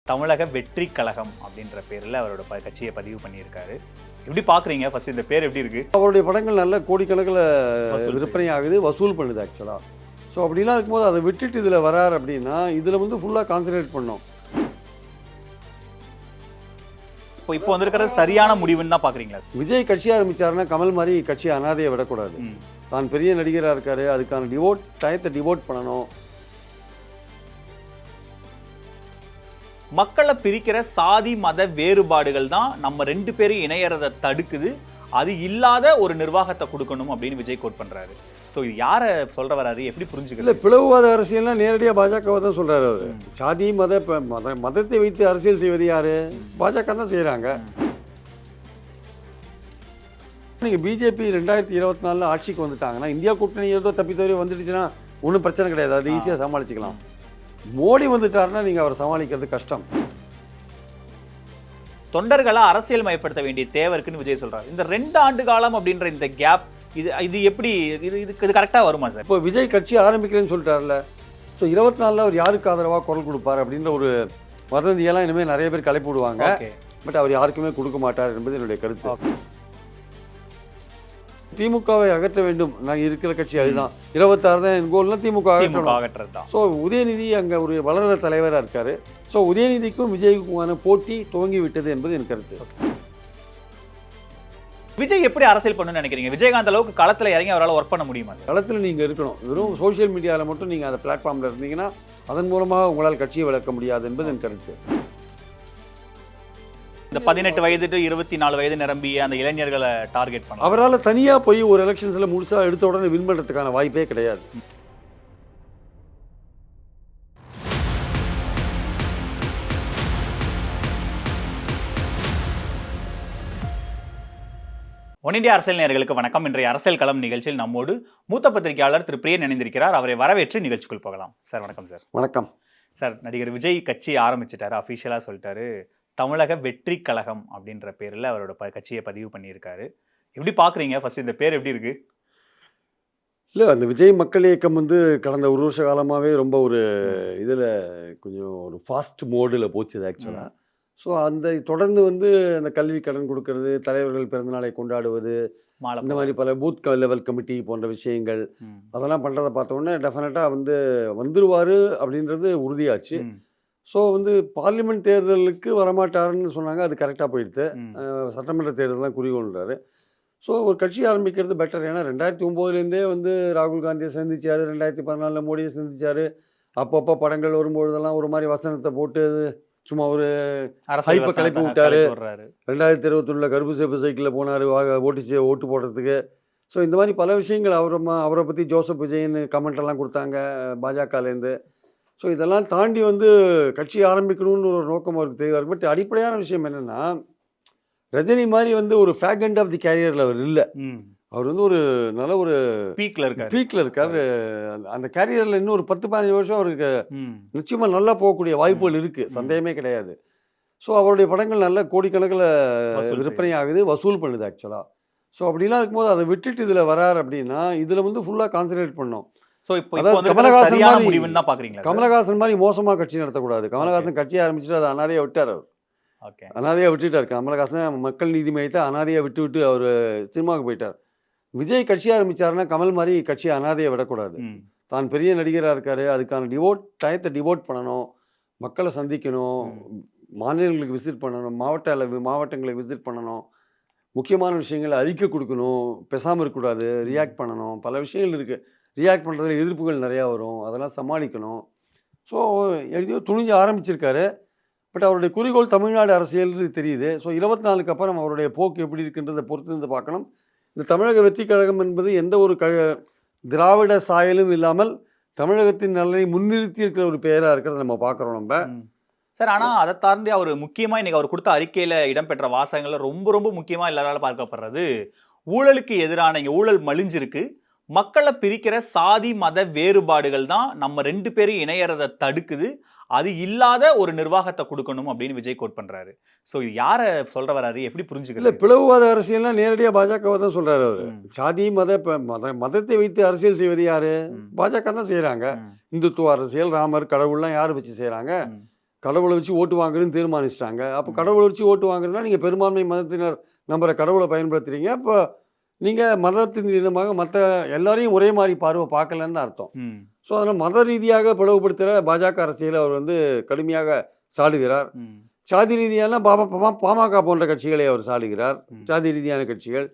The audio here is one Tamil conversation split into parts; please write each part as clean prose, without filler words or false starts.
தமிழக வெற்றி கழகம் அப்படின்ற பேரில் அவரோட கட்சியை பதிவு பண்ணியிருக்காரு. எப்படி பார்க்குறீங்க? ஃபர்ஸ்ட் இந்த பேர் எப்படி இருக்கு? அவருடைய படங்கள் நல்ல கோடிக்கணக்கில் விற்பனை ஆகுது, வசூல் பண்ணுது ஆக்சுவலாக. ஸோ அப்படிலாம் இருக்கும்போது அதை விட்டுட்டு இதில் வரார் அப்படின்னா இதில் வந்து ஃபுல்லாக கான்சன்ட்ரேட் பண்ணோம். இப்போ வந்திருக்கிற சரியான முடிவுன்னு தான் பார்க்குறீங்களா? விஜய் கட்சி ஆரம்பித்தாருன்னா கமல் மாதிரி கட்சி அனாதையை விடக்கூடாது. தான் பெரிய நடிகராக இருக்காரு, அதுக்கான டயத்தை டிவோட் பண்ணணும். மக்களை பிரிக்கிற சாதி மத வேறுபாடுகள் தான் நம்ம ரெண்டு பேரும் இணையறதை தடுக்குது. அது இல்லாத ஒரு நிர்வாகத்தை கொடுக்கணும் அப்படின்னு விஜய் கோட் பண்றாரு. ஸோ இது யாரை சொல்ற வராரு, எப்படி புரிஞ்சுக்கல? இல்லை, பிளவுவாத அரசியல்னால் நேரடியாக பாஜகவை தான் சொல்கிறாரு அவர். சாதி மதத்தை வைத்து அரசியல் செய்வது யார்? பாஜக தான் செய்கிறாங்க. நீங்கள் பிஜேபி 2024 ஆட்சிக்கு வந்துட்டாங்கன்னா இந்தியா கூட்டணி ஏதோ தப்பி தவறி வந்துடுச்சுன்னா ஒன்றும் பிரச்சனை கிடையாது, அது ஈஸியாக சமாளிச்சுக்கலாம். மோடி வந்துட்டாருன்னா நீங்கள் அவரை சமாளிக்கிறது கஷ்டம். தொண்டர்களை அரசியல் மயப்படுத்த வேண்டிய தேவை இருக்குன்னு விஜய் சொல்றாரு. இந்த 2 ஆண்டு காலம் அப்படின்ற இந்த கேப் இது எப்படி இது கரெக்டாக வருமா சார்? இப்போ விஜய் கட்சி ஆரம்பிக்கிறேன்னு சொல்லிட்டார்ல, ஸோ 24 அவர் யாருக்கு ஆதரவாக குரல் கொடுப்பார் அப்படின்ற ஒரு வதந்தியெல்லாம் இனிமேல் நிறைய பேர் கலைப்பு விடுவாங்க. பட் அவர் யாருக்குமே கொடுக்க மாட்டார் என்பது என்னுடைய கருத்து. திமுகவை அகற்ற வேண்டும். நான் இருக்கிற கட்சி அதுதான். 26 தான் என் கோல்னா திமுக அகற்றது தான். ஸோ உதயநிதி அங்கே ஒரு வளர தலைவராக இருக்காரு. ஸோ உதயநிதிக்கும் விஜய்க்குமான போட்டி துவங்கி விட்டது என்பது என் கருத்து. விஜய் எப்படி அரசியல் பண்ணணும்னு நினைக்கிறீங்க? விஜயகாந்த் அளவுக்கு களத்தில் இறங்கி அவரால் ஒர்க் பண்ண முடியுமா? களத்தில் நீங்கள் இருக்கணும். வெறும் சோஷியல் மீடியாவில் மட்டும் நீங்கள் அந்த பிளாட்ஃபார்மில் இருந்தீங்கன்னா அதன் மூலமாக உங்களால் கட்சியை வளர்க்க முடியாது என்பது என் கருத்து. இந்த 18 வயது டு 24 வயது நிரம்பிய அந்த இளைஞர்களை டார்கெட் பண்ண அவரால் தனியாக போய் ஒரு எலெக்ஷன்ஸில் முழுசாக எடுத்த உடனே வின் பண்ணுறதுக்கான வாய்ப்பே கிடையாது. ஒன் இந்தியா அரசியல் நேயர்களுக்கு வணக்கம். இன்றைய அரசியல் களம் நிகழ்ச்சியில் நம்மோடு மூத்த பத்திரிகையாளர் திரு பிரியன் இணைந்திருக்கிறார். அவரை வரவேற்று நிகழ்ச்சிக்குள் போகலாம். சார் வணக்கம். சார் வணக்கம். சார், நடிகர் விஜய் கட்சி ஆரம்பிச்சிட்டாரு, அஃபிஷியலாக சொல்லிட்டாரு. தமிழக வெற்றி கழகம் அப்படின்ற பேரில் அவரோட கட்சியை பதிவு பண்ணியிருக்காரு. எப்படி பார்க்குறீங்க? ஃபர்ஸ்ட் இந்த பேர் எப்படி இருக்கு? இல்லை, அந்த விஜய் மக்கள் இயக்கம் வந்து கடந்த ஒரு வருஷ காலமாகவே ரொம்ப ஒரு இதில் கொஞ்சம் ஒரு ஃபாஸ்ட் மோடில் போச்சுது ஆக்சுவலாக. ஸோ அந்த தொடர்ந்து வந்து அந்த கல்வி கடன் கொடுக்கறது, தலைவர்கள் பிறந்தநாளை கொண்டாடுவது, இந்த மாதிரி பல பூத் லெவல் கமிட்டி போன்ற விஷயங்கள் அதெல்லாம் பண்ணுறதை பார்த்தோன்னே டெஃபினட்டாக வந்து வந்துருவார் அப்படின்றது உறுதியாச்சு. ஸோ வந்து பார்லிமெண்ட் தேர்தலுக்கு வரமாட்டாருன்னு சொன்னாங்க, அது கரெக்டாக போயிடுது. சட்டமன்ற தேர்தல் தான் குறிக்கோள்ன்றாரு. ஸோ ஒரு கட்சி ஆரம்பிக்கிறது பெட்டர். ஏன்னா 2009 வந்து ராகுல் காந்தியை சந்திச்சார், 2014 மோடியை சந்திச்சார். அப்பப்போ படங்கள் வரும்பொழுதெல்லாம் ஒரு மாதிரி வசனத்தை போட்டு சும்மா ஒரு ஹைப்பை கிளப்பி விட்டார். 2021 கருப்பு சேப்பு சைக்கிளில் போனார் ஓட்டு போடுறதுக்கு. ஸோ இந்த மாதிரி பல விஷயங்கள் அவரை பற்றி ஜோசப் விஜய்னு கமெண்டெல்லாம் கொடுத்தாங்க பாஜகலேருந்து. ஸோ இதெல்லாம் தாண்டி வந்து கட்சி ஆரம்பிக்கணும்னு ஒரு நோக்கம் அவருக்கு தெரியவார். பட் அடிப்படையான விஷயம் என்னென்னா, ரஜினி மாதிரி வந்து ஒரு ஃபேக் எண்ட் ஆஃப் தி கேரியரில் அவர் இல்லை. அவர் வந்து ஒரு நல்ல ஒரு பீக்கில் இருக்கார். அந்த கேரியரில் இன்னும் ஒரு 10-15 வருஷம் அவருக்கு நிச்சயமாக நல்லா போகக்கூடிய வாய்ப்புகள் இருக்குது, சந்தேகமே கிடையாது. ஸோ அவருடைய படங்கள் நல்ல கோடிக்கணக்கில் விற்பனை ஆகுது, வசூல் பண்ணுது ஆக்சுவலாக. ஸோ அப்படிலாம் இருக்கும்போது அதை விட்டுட்டு இதில் வரார் அப்படின்னா இதில் வந்து ஃபுல்லாக கான்சன்ட்ரேட் பண்ணோம். கமலஹாசன் மாதிரி மோசமாக கட்சி நடத்தக்கூடாது. கமலஹாசன் கட்சி ஆரம்பிச்சுட்டு அதை அனாதையாக விட்டார். அவர் அனாதையாக விட்டுட்டார். கமலஹாசன் மக்கள் நீதி மையத்தை அனாதையாக விட்டு அவர் சினிமாவுக்கு போயிட்டார். விஜய் கட்சி ஆரம்பித்தாருன்னா கமல் மாதிரி கட்சி அனாதையை விடக்கூடாது. தான் பெரிய நடிகராக இருக்காரு, அதுக்கான டயத்தை டிவோட் பண்ணணும், மக்களை சந்திக்கணும், மாநிலங்களுக்கு விசிட் பண்ணணும், மாவட்டங்களுக்கு விசிட் பண்ணணும், முக்கியமான விஷயங்களை அறிக்கை கொடுக்கணும், பேசாமல் இருக்கக்கூடாது, ரியாக்ட் பண்ணணும். பல விஷயங்கள் இருக்குது. ரியாக்ட் பண்ணுறதுல எதிர்ப்புகள் நிறையா வரும், அதெல்லாம் சமாளிக்கணும். ஸோ எழுதியோ துணிஞ்சு ஆரம்பிச்சிருக்காரு. பட் அவருடைய குறிக்கோள் தமிழ்நாடு அரசியல் தெரியுது. ஸோ 24க்கு அப்புறம் அவருடைய போக்கு எப்படி இருக்குன்றதை பொறுத்து இருந்து பார்க்கணும். இந்த தமிழக வெற்றி கழகம் என்பது எந்த ஒரு திராவிட சாயலும் இல்லாமல் தமிழகத்தின் நலனை முன்னிறுத்தி இருக்கிற ஒரு பெயராக இருக்கிறத நம்ம பார்க்குறோம் நம்ம. சார், ஆனால் அதை தாண்டி அவர் முக்கியமாக இன்றைக்கி அவர் கொடுத்த அறிக்கையில் இடம்பெற்ற வாசகங்களில் ரொம்ப ரொம்ப முக்கியமாக எல்லாராலும் பார்க்கப்படுறது ஊழலுக்கு எதிரான, இங்கே ஊழல் மலிஞ்சிருக்கு, மக்களை பிரிக்கிற சாதி மத வேறுபாடுகள் தான் நம்ம ரெண்டு பேரும் இணையறதை தடுக்குது, அது இல்லாத ஒரு நிர்வாகத்தை கொடுக்கணும் அப்படின்னு விஜய் கோட் பண்றாரு. ஸோ இது யாரை சொல்ற வராரு, எப்படி புரிஞ்சுக்கல? இல்லை, பிளவுவாத அரசியல்னால் நேரடியாக பாஜகவை தான் சொல்கிறாரு அவர். சாதி மதத்தை வைத்து அரசியல் செய்வது யார்? பாஜக தான் செய்கிறாங்க. இந்துத்துவ அரசியல், ராமர் கடவுள்லாம் யார் வச்சு செய்கிறாங்க? கடவுளை வச்சு ஓட்டு வாங்குறதுன்னு தீர்மானிச்சிட்டாங்க. அப்போ கடவுளை வச்சு ஓட்டு வாங்குறதுனா நீங்கள் பெரும்பான்மை மதத்தினர் நம்புற கடவுளை பயன்படுத்துறீங்க. அப்போ நீங்கள் மதத்தின் விதமாக மற்ற எல்லாரையும் ஒரே மாதிரி பார்வை பார்க்கலன்னு தான் அர்த்தம். ஸோ அதனால் மத ரீதியாக பிளவுபடுத்துகிற பாஜக அரசியலை அவர் வந்து கடுமையாக சாடுகிறார். சாதி ரீதியான பாமக போன்ற கட்சிகளை அவர் சாடுகிறார். சாதி ரீதியான கட்சிகள்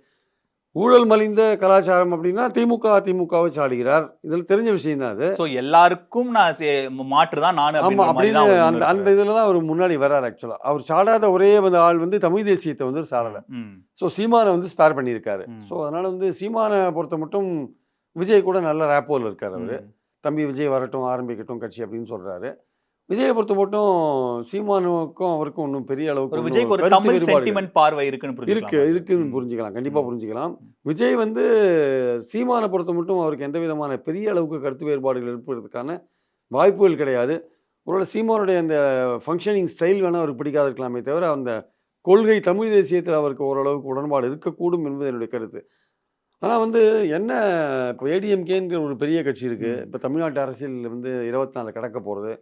ஊழல் மலிந்த கலாச்சாரம் அப்படின்னா அதிமுகவை சாடுகிறார். இதில் தெரிஞ்ச விஷயம் தான் அது. ஸோ எல்லாருக்கும் நான் மாற்று தான் நான். ஆமா அப்படின்னு அந்த இதில் தான் அவர் முன்னாடி வர்றார். ஆக்சுவலாக அவர் சாடாத ஒரே ஆள் வந்து தமிழ் தேசியத்தை வந்து சாடலை. ஸோ சீமானை வந்து ஸ்பேர் பண்ணியிருக்காரு. ஸோ அதனால வந்து சீமானை பொறுத்த மட்டும் விஜய் கூட நல்ல ரேப்போல் இருக்கார். அவர் தம்பி விஜய் வரட்டும் ஆரம்பிக்கட்டும் கட்சி அப்படின்னு சொல்றாரு. விஜயை பொறுத்த மட்டும் சீமானுக்கும் அவருக்கும் ஒன்றும் பெரிய அளவுக்கு விஜய்க்கு ஒரு தமிழ் சென்டிமெண்ட் பார்வை இருக்குன்னு புரிஞ்சுக்கலாம். கண்டிப்பாக புரிஞ்சுக்கலாம். விஜய் வந்து சீமானை பொறுத்த மட்டும் அவருக்கு எந்த விதமான பெரிய அளவுக்கு கருத்து வேறுபாடுகள் ஏற்படுறதுக்கான வாய்ப்புகள் கிடையாது. ஒருவேளை சீமானுடைய அந்த ஃபங்க்ஷனிங் ஸ்டைல் வேணால் அவருக்கு பிடிக்காது இருக்கலாமே தவிர அந்த கொள்கை தமிழ் தேசியத்தில் அவருக்கு ஓரளவுக்கு உடன்பாடு இருக்கக்கூடும் என்பது என்னுடைய கருத்து. ஆனால் வந்து என்ன இப்போ ஏடிஎம்கேங்கிற ஒரு பெரிய கட்சி இருக்குது. இப்போ தமிழ்நாட்டு அரசியல் வந்து 24 கடக்க போகிறது.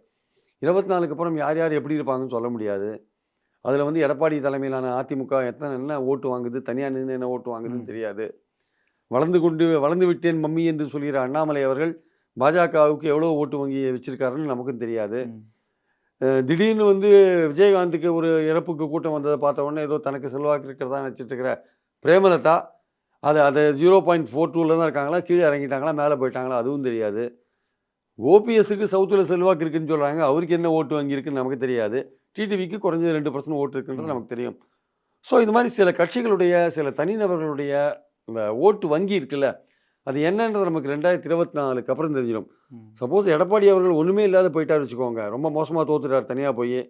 24க்கு அப்புறம் யார் யார் எப்படி இருப்பாங்கன்னு சொல்ல முடியாது. அதில் வந்து எடப்பாடி தலைமையிலான அதிமுக என்ன ஓட்டு வாங்குது, தனியாக நின்று என்ன ஓட்டு வாங்குதுன்னு தெரியாது. வளர்ந்து விட்டேன் மம்மி என்று சொல்கிற அண்ணாமலை அவர்கள் பாஜகவுக்கு எவ்வளோ ஓட்டு வங்கி வச்சிருக்காருன்னு நமக்கும் தெரியாது. திடீர்னு வந்து விஜயகாந்துக்கு ஒரு இறப்புக்கு கூட்டம் வந்ததை பார்த்த உடனே ஏதோ தனக்கு செல்வாக்கு இருக்கிறதா நினச்சிட்டு இருக்கிற பிரேமலதா அதை 0.42 தான் இருக்காங்களா, கீழே இறங்கிட்டாங்களா, மேலே போயிட்டாங்களா, அதுவும் தெரியாது. ஓபிஎஸ்க்கு சவுத்தில் செல்வாக்கு இருக்குன்னு சொல்கிறாங்க. அவருக்கு என்ன ஓட்டு வாங்கியிருக்குன்னு நமக்கு தெரியாது. டிடிவிக்கு குறைஞ்சது 2% ஓட்டு இருக்குன்றது நமக்கு தெரியும். ஸோ இது மாதிரி சில கட்சிகளுடைய சில தனிநபர்களுடைய இந்த ஓட்டு வங்கி இருக்குல்ல, அது என்னன்றது நமக்கு 2024க்கு அப்புறம் தெரிஞ்சிடும். சப்போஸ் எடப்பாடி அவர்கள் ஒன்றுமே இல்லாத போயிட்டார் வச்சுக்கோங்க, ரொம்ப மோசமாக தோத்துட்டார் தனியாக போய்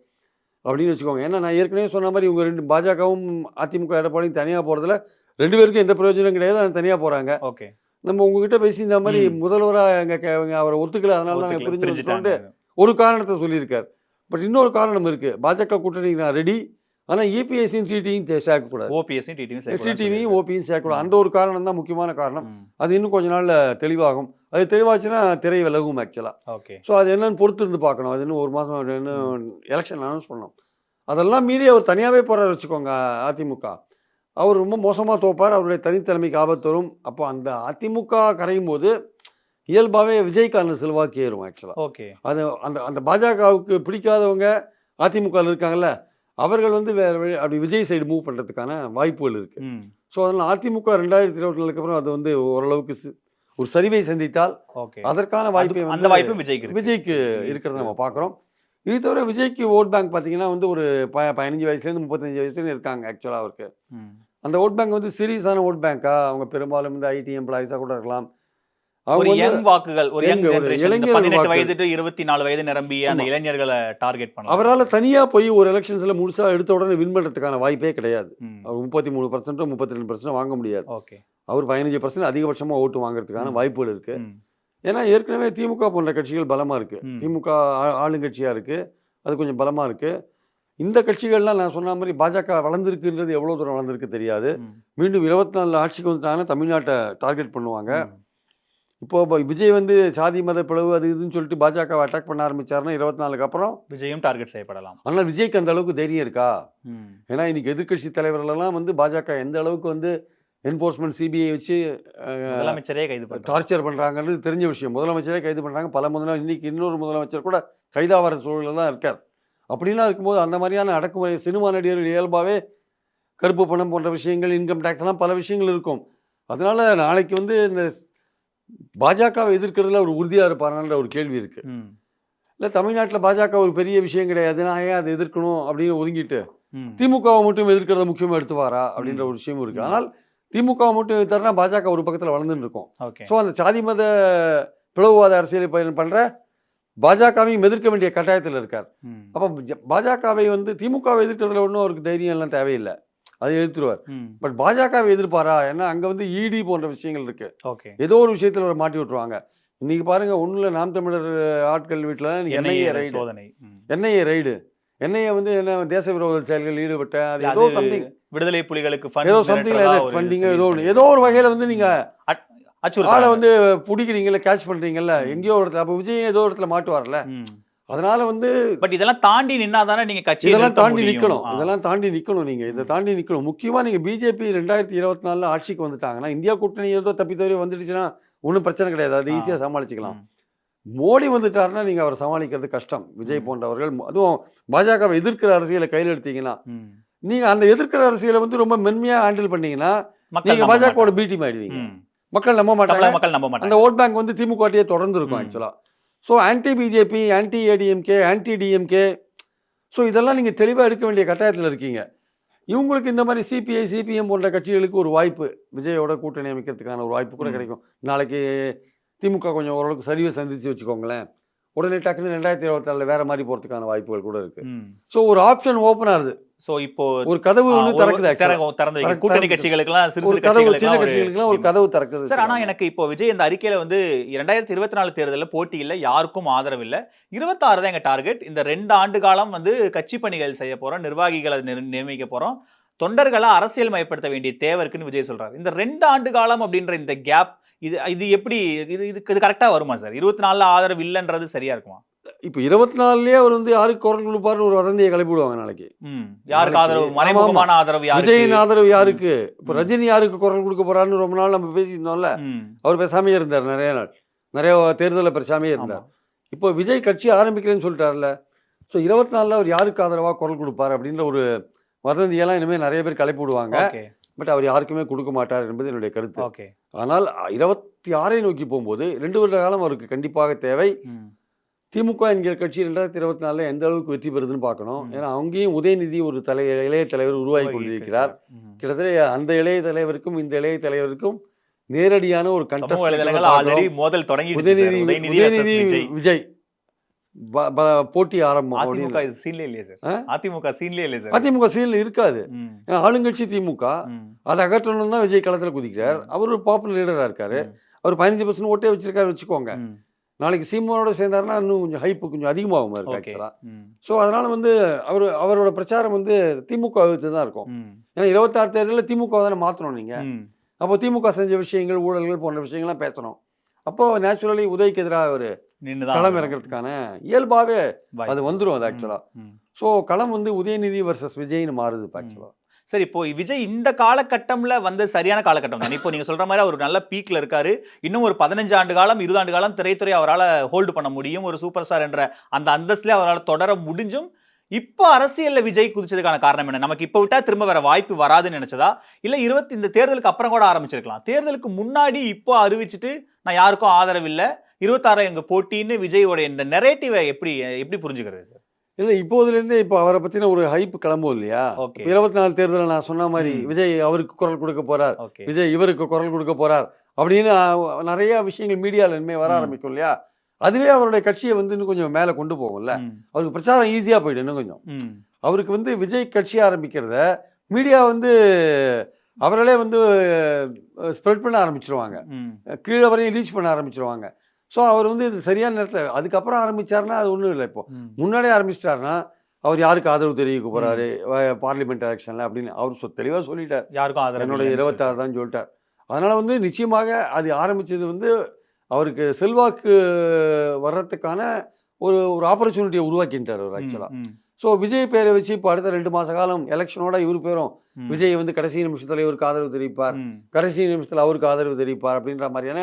அப்படின்னு வச்சுக்கோங்க. ஏன்னா நான் ஏற்கனவே சொன்ன மாதிரி இவங்க பாஜகவும் அதிமுக எடப்பாடியும் தனியாக போகிறதுல 2 பேருக்கும் எந்த பிரயோஜனம் கிடையாது. அது தனியாக போகிறாங்க. ஓகே, நம்ம உங்ககிட்ட பேசி இந்த மாதிரி முதல்வராக அவரை ஒத்துக்கல, அதனால தான் பிரிஞ்சுட்டு ஒரு காரணத்தை சொல்லியிருக்கார். பட் இன்னொரு காரணம் இருக்குது. பாஜக கூட்டணி நான் ரெடி, ஆனால் இபிஎஸ்சியும் டிடியும் சேர்க்கக்கூடாது. டிடிவியும் ஓபியும் சேர்க்கக்கூடாது. அந்த ஒரு காரணம் தான் முக்கியமான காரணம். அது இன்னும் கொஞ்ச நாளில் தெளிவாகும். அது தெளிவாச்சுன்னா திரை விலகும் ஆக்சுவலாக. ஓகே, ஸோ அது என்னன்னு பொறுத்து இருந்து பார்க்கணும். அது இன்னும் 1 மாதம் இன்னும் எலெக்ஷன் அனௌன்ஸ் பண்ணணும். அதெல்லாம் மீறி அவர் தனியாகவே போகிறார் வச்சுக்கோங்க. அதிமுக அவர் ரொம்ப மோசமாக தோப்பார். அவருடைய தனித்தலைமைக்கு ஆபத்து வரும். அப்போ அந்த அதிமுக கரையும் போது இயல்பாகவே விஜய்க்கான செல்வாக்கு ஏறும் ஆக்சுவலாக. ஓகே, அது அந்த பாஜகவுக்கு பிடிக்காதவங்க அதிமுகவில் இருக்காங்கல்ல, அவர்கள் வந்து வேறு வழி அப்படி விஜய் சைடு மூவ் பண்ணுறதுக்கான வாய்ப்புகள் இருக்குது. ஸோ அதனால் அதிமுக 2024க்கு அப்புறம் அது வந்து ஓரளவுக்கு ஒரு சரிவை சந்தித்தால் அதற்கான வாய்ப்பு விஜய்க்கு இருக்கிறத நம்ம பார்க்குறோம். இது தவிர விஜய்க்கு ஓட் பேங்க் பார்த்தீங்கன்னா வந்து ஒரு 15 வயசுலேருந்து 35 வயசுலேருந்து இருக்காங்க ஆக்சுவலாக அவருக்கு. அந்த ஓட் பேங்க் வந்து சீரியஸான ஓட் பேங்க்கா, அவங்க பெரும்பாலும் இந்த ஐடி எம்ப்ளாயிஸாக கூட இருக்கலாம். அவங்க யங் வாக்குகள், ஒரு யங் ஜெனரேஷன், 18 வயது டு 24 வயது நிரம்பிய அந்த இளைஞர்களை டார்கெட் பண்ணலாம். அவரால் தனியாக போய் ஒரு எலெக்ஷன்ஸில் முழுசாக எடுத்த உடனே வின் பண்ணுறதுக்கான வாய்ப்பே கிடையாது. அவர் 33% 32% வாங்க முடியாது. ஓகே, அவர் 15% அதிகபட்சமாக ஓட்டு வாங்குறதுக்கான வாய்ப்புகள் இருக்குது. ஏன்னா ஏற்கனவே திமுக போன்ற கட்சிகள் பலமாக இருக்குது. திமுக ஆளுங்கட்சியாக இருக்குது, அது கொஞ்சம் பலமாக இருக்குது. இந்த கட்சிகள்லாம் நான் சொன்ன மாதிரி பாஜக வளர்ந்துருக்குன்றது எவ்வளோ தூரம் வளர்ந்துருக்கு தெரியாது. மீண்டும் 24 ஆட்சிக்கு வந்துட்டாங்கன்னா தமிழ்நாட்டை டார்கெட் பண்ணுவாங்க. இப்போ விஜய் வந்து சாதி மத பிளவு அது இதுன்னு சொல்லிட்டு பாஜகவை அட்டாக் பண்ண ஆரம்பிச்சாருன்னா 24க்கு அப்புறம் விஜயும் டார்கெட் செய்யப்படலாம். ஆனால் விஜய்க்கு அந்த அளவுக்கு தைரியம் இருக்கா? ஏன்னா இன்னைக்கு எதிர்கட்சி தலைவர்களெல்லாம் வந்து பாஜக எந்த அளவுக்கு வந்து என்போர்ஸ்மெண்ட் சிபிஐ வச்சு முதலமைச்சரே கைது டார்ச்சர் பண்ணுறாங்கன்றது தெரிஞ்ச விஷயம். முதலமைச்சரே கைது பண்ணுறாங்க. பல இன்னைக்கு இன்னொரு முதலமைச்சர் கூட கைதாகிற சூழலில் தான் இருக்கார். அப்படிலாம் இருக்கும்போது அந்த மாதிரியான அடக்குமுறை சினிமா நடிகர்கள் இயல்பாகவே கருப்பு பணம் போன்ற விஷயங்கள், இன்கம் டேக்ஸ்லாம் பல விஷயங்கள் இருக்கும். அதனால நாளைக்கு வந்து இந்த பாஜகவை எதிர்க்கிறதுல ஒரு உறுதியாக இருப்பாரான்ற ஒரு கேள்வி இருக்குது. இல்லை தமிழ்நாட்டில் பாஜக ஒரு பெரிய விஷயம் கிடையாது, நான் ஏன் அதை எதிர்க்கணும் அப்படின்னு ஒதுங்கிட்டு திமுகவை மட்டும் எதிர்க்கிறத முக்கியமாக எடுத்துவாரா அப்படின்ற ஒரு விஷயமும் இருக்குது. ஆனால் திமுகவை மட்டும் எதிர்த்தாருன்னா பாஜக ஒரு பக்கத்தில் வளர்ந்துன்னு இருக்கும். ஸோ அந்த சாதி மத பிளவுவாத அரசியலை பண்ணுற பாஜகவையும் எதிர்க்க வேண்டிய கட்டாயத்தில் இருக்கார். அப்போ பாஜகவை வந்து திமுகவை எதிர்க்கிறதுல ஒன்றும் அவருக்கு தைரியம் எல்லாம் தேவையில்லை, அதை எதிர்த்துருவார். பட் பாஜகவை எதிர்ப்பாரா? ஏன்னா அங்கே வந்து இடி போன்ற விஷயங்கள் இருக்கு. ஏதோ ஒரு விஷயத்தில் அவர் மாட்டி விட்டுருவாங்க. இன்னைக்கு பாருங்க, ஒன்றும் நாம் தமிழர் ஆட்கள் வீட்டில் என்ஐஏ ரைடு என்ஐஏ வந்து என்ன தேச விரோத செயல்கள் ஈடுபட்ட அது ஏதோ சம்திங் விடுதலை புலிகளுக்கு ஏதோ சம்திங் ஃபண்டிங் ஏதோ ஒரு வகையில் வந்து நீங்கள் ஆளை வந்து பிடிக்கிறீங்கல்ல, கேட்ச் பண்ணுறீங்கல்ல எங்கேயோ ஒரு இடத்துல. அப்போ விஜய் ஏதோ இடத்துல மாட்டுவார்ல, அதனால வந்து பட் இதெல்லாம் தாண்டி நின்னா தானே நீங்க கட்சியை இதெல்லாம் நிறுத்த தாண்டி முடியும். நிக்கணும். இதெல்லாம் தாண்டி நிக்கணும் நீங்க. இத தாண்டி நிக்கணும். முக்கியமா நீங்க பிஜேபி 2024ல ஆட்சிக்கு வந்துட்டாங்கன்னா, இந்தியா கூட்டணி ஏதோ தப்பி தவறி வந்துடுச்சுன்னா, ஒண்ணும் பிரச்சனை கிடையாது. அது ஆ. ஈஸியா சமாளிச்சுக்கலாம். ம். மோடி வந்துட்டாருன்னா, நீங்க அவர சமாளிக்கிறது கஷ்டம். விஜய் ம். போன்றவர்கள் அதுவும் பாஜகவை எதிர்க்கிற அரசியல கையில எடுத்தீங்கன்னா, ம். நீங்க அந்த எதிர்க்கிற அரசியல வந்து ரொம்ப மென்மையா ஹேண்டில் பண்ணீங்கன்னா, மக்கள் நீங்க நம்ப பாஜகவோட மாட்டாங்க. பி டீம் ஆயிடுவீங்க. ம். மக்கள் நம்ப மாட்டாங்க. தமிழக மக்கள் நம்ப அந்த மாட்டாங்க. வோட் பேங்க் வந்து திமுகட்டயே தொடர்ந்து இருக்கும் ம். ஆக்சுவலா. So anti BJP, anti ADMK, anti DMK so இதெல்லாம் நீங்க தெளிவா எடுக்க வேண்டிய கட்டாயத்துல இருக்கீங்க. இவங்களுக்கு இந்த மாரி சிபிஐ, சிபிஎம் போன்ற கட்சிகளுக்கு ஒரு வாய்ப்பு, விஜயோட கூட்டணி அமைக்கிறதுக்கான ஒரு வாய்ப்பு கூட ம். கிடைக்கும். நாளைக்கு திமுக கொஞ்சம் ஓரளவுக்கு சரிவை சந்திச்சு வச்சுக்கோங்களேன். உடனே டக்குன்னு 2024ல வேற மாரி போறதுக்கான வாய்ப்புகள் கூட இருக்கு. ம். ஸோ ஒரு ஆப்ஷன் ஓப்பன் ஆகுது. சோ இப்போ ஒரு கதவு ஒண்ணு ஒரு திறக்குது ஆக்சுவலா. திறந்து வைக்க கூட்டணி திறக்குது. கட்சிகளுக்கெல்லாம் சிறு ஒரு சிறு கதவு சின்ன கட்சிகளுக்கெல்லாம் ஒரு கட்சிகளுக்கெல்லாம் ஒரு கதவு திறக்குது சார். ஆனா வச்சுக்கோங்க. எனக்கு இப்போ விஜய் இந்த அறிக்கையில வந்து 2024 தேர்தல்ல போட்டி இல்ல, யாருக்கும் ஆதரவு இல்ல. 26 தான் எங்க டார்கெட். இந்த 2 ஆண்டு காலம் வந்து கட்சி பணிகள் செய்ய போறோம். நிர்வாகிகளை நியமிக்க போறோம். தொண்டர்கள அரசியல் மயப்படுத்த வேண்டிய தேவை இருக்குன்னு விஜய் சொல்றாரு. இந்த 2 ஆண்டு காலம் அப்படின்ற இந்த கேப் இது இது எப்படி இது கரெக்ட்டா வருமா சார்? 24ல ஆதரவு இல்லன்றது சரியா இருக்குமா? இப்ப 24லயே அவர் வந்து யாருக்கு குரல் கொடுப்பாருன்னு ஒரு வதந்திய கிளப்பி விடுவாங்க நாளைக்கு. ம். யாருக்கு நாளைக்கு ஆதரவு? ஆமா, ஆமா. மறைமுகமான ஆதரவு யாருக்கு? விஜயின் ஆதரவு ம். யாருக்கு? இப்ப ம். ரஜினி யாருக்கு குரல் கொடுக்க போறாருன்னு ரொம்ப நாள் நம்ம பேசியிருந்தோம்ல. ம். அவர் பேசாமயே இருந்தார் நெறைய நாள். நெறைய தேர்தல்ல பேசாமயே ஆமா. இருந்தார். இப்போ விஜய் கட்சி ஆரம்பிக்கிறேன்னு சொல்லிட்டார்ல. ஸோ 24ல அவர் யாருக்கு ஆதரவா குரல் கொடுப்பார் அப்படின்ற ஒரு வதந்தியெல்லாம் இனிமே நெறைய பேர் கிளப்பி விடுவாங்க. ஓகே. பட் அவர் யாருக்குமே கொடுக்க மாட்டார் என்பது என்னுடைய கருத்து. ஓகே. ஆனால் 26ஐ நோக்கி போம்போது 2 வருட காலம் அவருக்கு கண்டிப்பாக தேவை. ம். திமுக என்கிற கட்சி 2024ல எந்த அளவுக்கு வெற்றி பெறுதுன்னு பார்க்கணும். ம். ஏன்னா அங்கேயும் உதயநிதி ஒரு இளைய தலைவர் உருவாகி கொண்டிருக்கிறார். ம். கிட்டத்தட்ட அந்த இளைய தலைவருக்கும் இந்த இளைய தலைவருக்கும் நேரடியான ஒரு சமூக கண்டஸ்ட் வலைதளங்கள் ஆல்ரெடி மோதல் தொடங்கிடுச்சு சார். உதயநிதி உதயநிதி உதயநிதி வெர்சஸ் விஜய். விஜய் போட்டி ஆரம்பம் அதிமுக அப்படின்னு இது சீன்லயே இல்லையே சார். ஆ? அதிமுக சீன்லயே இல்லையே சார். அதிமுக சீன்ல இருக்காது. ம். ஏன்னா ஆளுங்கட்சி திமுக ம். அதை அகற்றணும் தான் விஜய் களத்துல குதிக்கிறார். ம். அவர் ஒரு பாப்புலர் லீடரா இருக்காரு. ம். அவர் 15% ஓட்டே வச்சிருக்காரு வச்சுக்கோங்க. ம். நாளைக்கு சீமானோட சேர்ந்தாருன்னா இன்னும் கொஞ்சம் ஹைப் கொஞ்சம் அதிகமாகும் இருக்கு ஓகே. ஆக்சுவலா. ம். ஸோ அதனால வந்து அவரோட பிரச்சாரம் வந்து திமுக எதிர்த்து தான் இருக்கும். ம். ஏன்னா 26 தேர்தலில் திமுக தானே மாற்றணும் நீங்க. ம். அப்போ திமுக செஞ்ச விஷயங்கள் ஊழல்கள் போன்ற விஷயங்கள்லாம் பேசணும். அப்போ நேச்சுரலி உதய்க்கு எதிராக ஒரு நின்னுதான் களம் ஆகணும். இறங்குறதுக்கான இயல்பாவே வாய்ப்பு. அது வந்துடும் அது ம். ஆக்சுவலா. ம். ஸோ களம் வந்து உதயநிதி வர்சஸ் விஜய்னு மாறுது இப்போ ஆக்சுவலா. சரி, இப்போ விஜய் இந்த காலகட்டம்ல வந்து சரியான காலகட்டம் தான். இப்போ நீங்க சொல்ற மாதிரி அவர் நல்ல பீக்ல இருக்காரு. இன்னும் ஒரு 15 ஆண்டு காலம் 20 ஆண்டு காலம் திரைத்துறை அவரால ஹோல்டு பண்ண முடியும். ஒரு சூப்பர் ஸ்டார் என்ற அந்த அந்தஸ்திலே அவரால தொடர முடிஞ்சும் இப்போ அரசியல்ல விஜய் குதிச்சதுக்கான காரணம் என்ன? நமக்கு இப்போ விட்டா திரும்ப வேற வாய்ப்பு வராதுன்னு நினைச்சதா? இல்ல இந்த தேர்தலுக்கு அப்புறம் கூட ஆரம்பிச்சிருக்கலாம். தேர்தலுக்கு முன்னாடி இப்போ அறிவிச்சுட்டு நான் யாருக்கும் ஆதரவு இல்ல, 26 எங்க போட்டின்னு விஜயோட இந்த நரேட்டிவை எப்படி புரிஞ்சுக்கிறது சார்? இல்லை இப்போதுலேருந்தே இப்போ அவரை பற்றின ஒரு ஹைப் கிளம்பும் இல்லையா? ஓகே. இப்போ 24 தேர்தலில் நான் சொன்ன மாதிரி ம். விஜய் அவருக்கு குரல் கொடுக்க போறார், ஓகே. விஜய் இவருக்கு குரல் கொடுக்க போறார் அப்படின்னு நிறைய விஷயங்கள் மீடியாவில் இனிமேல் வர ம். ஆரம்பிக்கும் இல்லையா? அதுவே அவருடைய கட்சியை வந்து இன்னும் கொஞ்சம் மேலே கொண்டு போகும்ல. ம். அவருக்கு பிரச்சாரம் ஈஸியாக போயிடும் இன்னும் கொஞ்சம். ம். அவருக்கு வந்து விஜய் கட்சி ஆரம்பிக்கிறத மீடியா வந்து அவர்களே வந்து ஸ்ப்ரெட் பண்ண ஆரம்பிச்சிருவாங்க. ம். கீழே வரையும் ரீச் பண்ண ஆரம்பிச்சிருவாங்க. ஸோ அவர் வந்து இது சரியான நேரத்தில் அதுக்கப்புறம் ஆரம்பிச்சாருன்னா அது ஒன்றும் இல்லை. இப்போ ம். முன்னாடியே ஆரம்பிச்சிட்டாருன்னா அவர் யாருக்கு ஆதரவு தெரிவிக்க போறாரு பார்லிமெண்ட் எலெக்ஷனில் அப்படின்னு அவர் தெளிவாக சொல்லிட்டார். யாருக்கும் ஆதரவு என்னோட இல்லைன்னு 26 தான் சொல்லிட்டார். அதனால் வந்து நிச்சயமாக அது ஆரம்பித்தது வந்து அவருக்கு செல்வாக்கு வர்றதுக்கான ஒரு ஆப்பர்ச்சுனிட்டியை உருவாக்கிட்டார் அவர் ம். ஆக்சுவலாக. ம். ஸோ விஜய் பேரை வச்சு இப்போ அடுத்த 2 மாத காலம் எலெக்ஷனோட இவர் பேரும் ம். விஜய் வந்து கடைசி நிமிஷத்தில் இவருக்கு ஆதரவு தெரிவிப்பார், ம். கடைசி நிமிஷத்தில் அவருக்கு ஆதரவு தெரிவிப்பார் அப்படின்ற மாதிரியான